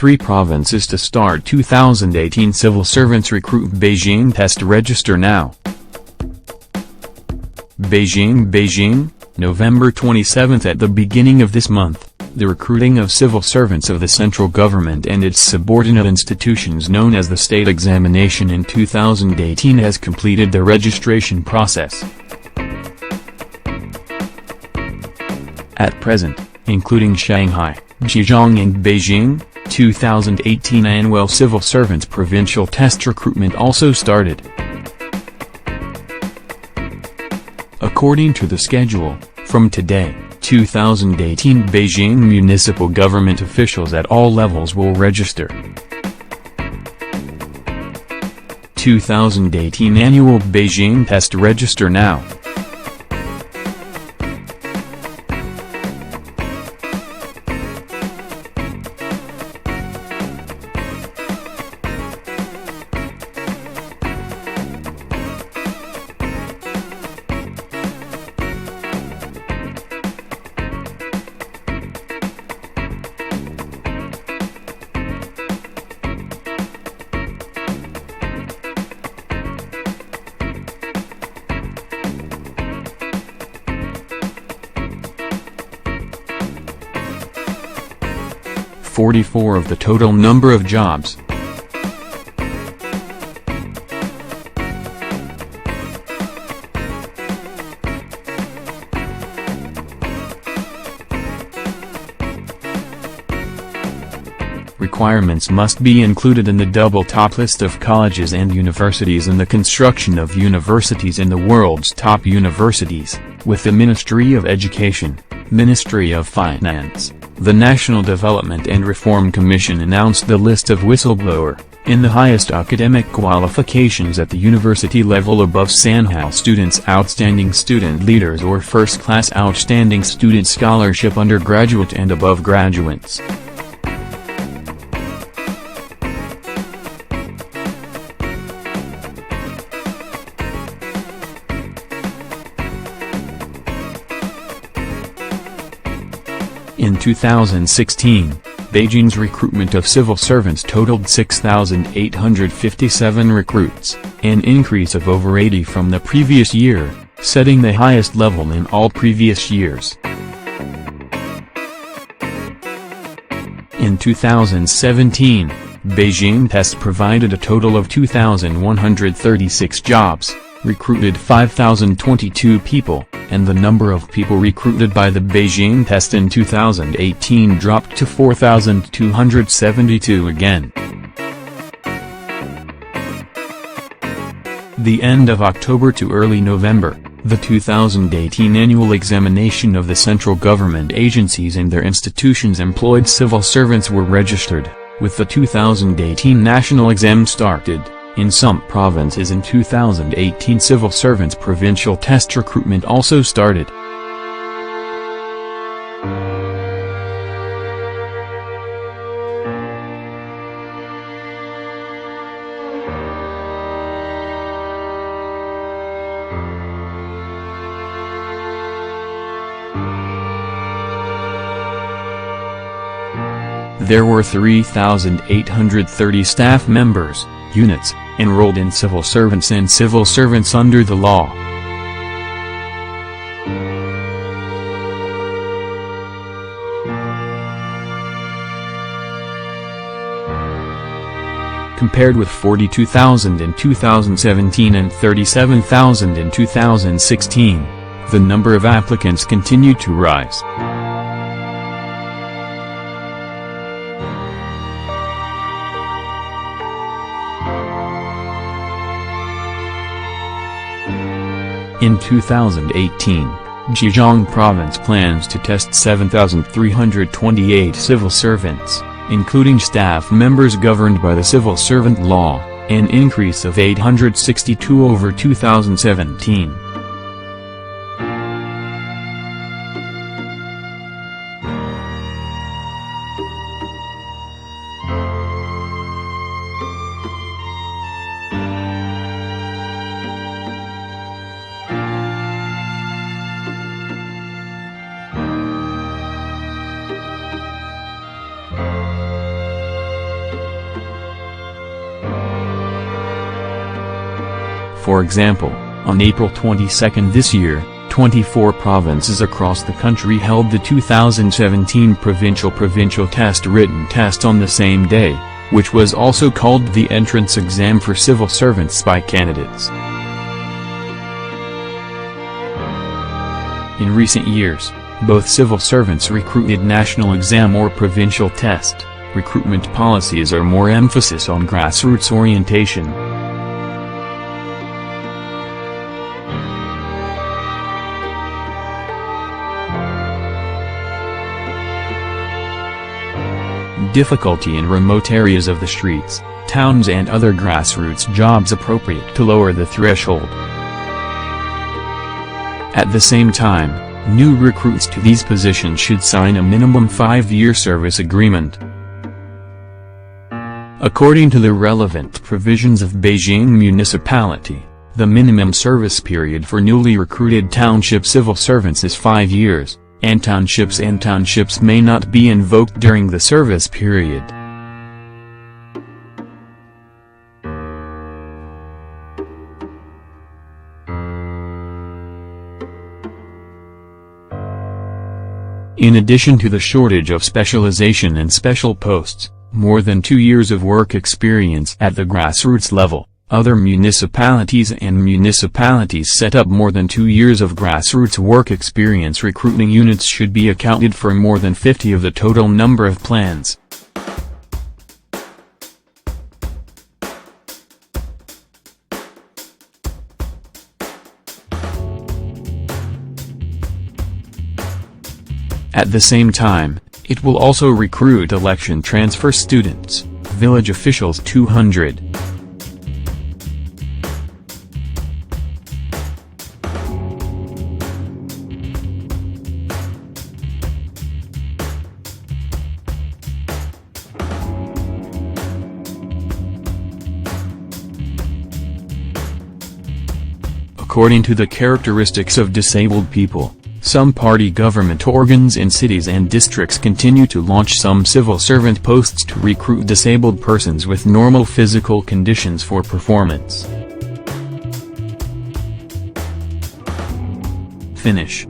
Three provinces to start 2018 civil servants recruit. Beijing test register now. Beijing, November 27. At the beginning of this month, the recruiting of civil servants of the central government and its subordinate institutions known as the state examination in 2018 has completed the registration process. At present, including Shanghai, Zhejiang and Beijing, 2018 annual civil servants provincial test recruitment also started. According to the schedule, from today, 2018 Beijing municipal government officials at all levels will register. 2018 annual Beijing test register now. .44 of the total number of jobs. Requirements must be included in the double top list of colleges and universities in the construction of universities in the world's top universities, with the Ministry of Education, Ministry of Finance. The National Development and Reform Commission announced the list of whistleblower, in the highest academic qualifications at the university level above Sanhao students, outstanding student leaders or first-class outstanding student scholarship undergraduate and above graduates. In 2016, Beijing's recruitment of civil servants totaled 6,857 recruits, an increase of over 80 from the previous year, setting the highest level in all previous years. In 2017, Beijing test provided a total of 2,136 jobs, recruited 5,022 people, and the number of people recruited by the Beijing test in 2018 dropped to 4,272 again. The end of October to early November, the 2018 annual examination of the central government agencies and their institutions employed civil servants were registered, with the 2018 national exam started. In some provinces in 2018 civil servants provincial test recruitment also started. There were 3,830 staff members, units, enrolled in civil servants and civil servants under the law. Compared with 42,000 in 2017 and 37,000 in 2016, the number of applicants continued to rise. In 2018, Zhejiang Province plans to test 7,328 civil servants, including staff members governed by the civil servant law, an increase of 862 over 2017. For example, on April 22 this year, 24 provinces across the country held the 2017 provincial test written test on the same day, which was also called the entrance exam for civil servants by candidates. In recent years, both civil servants recruited national exam or provincial test. Recruitment policies are more emphasis on grassroots orientation. Difficulty in remote areas of the streets, towns and other grassroots jobs appropriate to lower the threshold. At the same time, new recruits to these positions should sign a minimum 5-year service agreement. According to the relevant provisions of Beijing municipality, the minimum service period for newly recruited township civil servants is 5 years, and townships may not be invoked during the service period. In addition to the shortage of specialization and special posts, more than 2 years of work experience at the grassroots level, other municipalities set up more than 2 years of grassroots work experience recruiting units should be accounted for more than 50 of the total number of plans. At the same time, it will also recruit election transfer students, village officials 200. According to the characteristics of disabled people, some party government organs in cities and districts continue to launch some civil servant posts to recruit disabled persons with normal physical conditions for performance. Finish.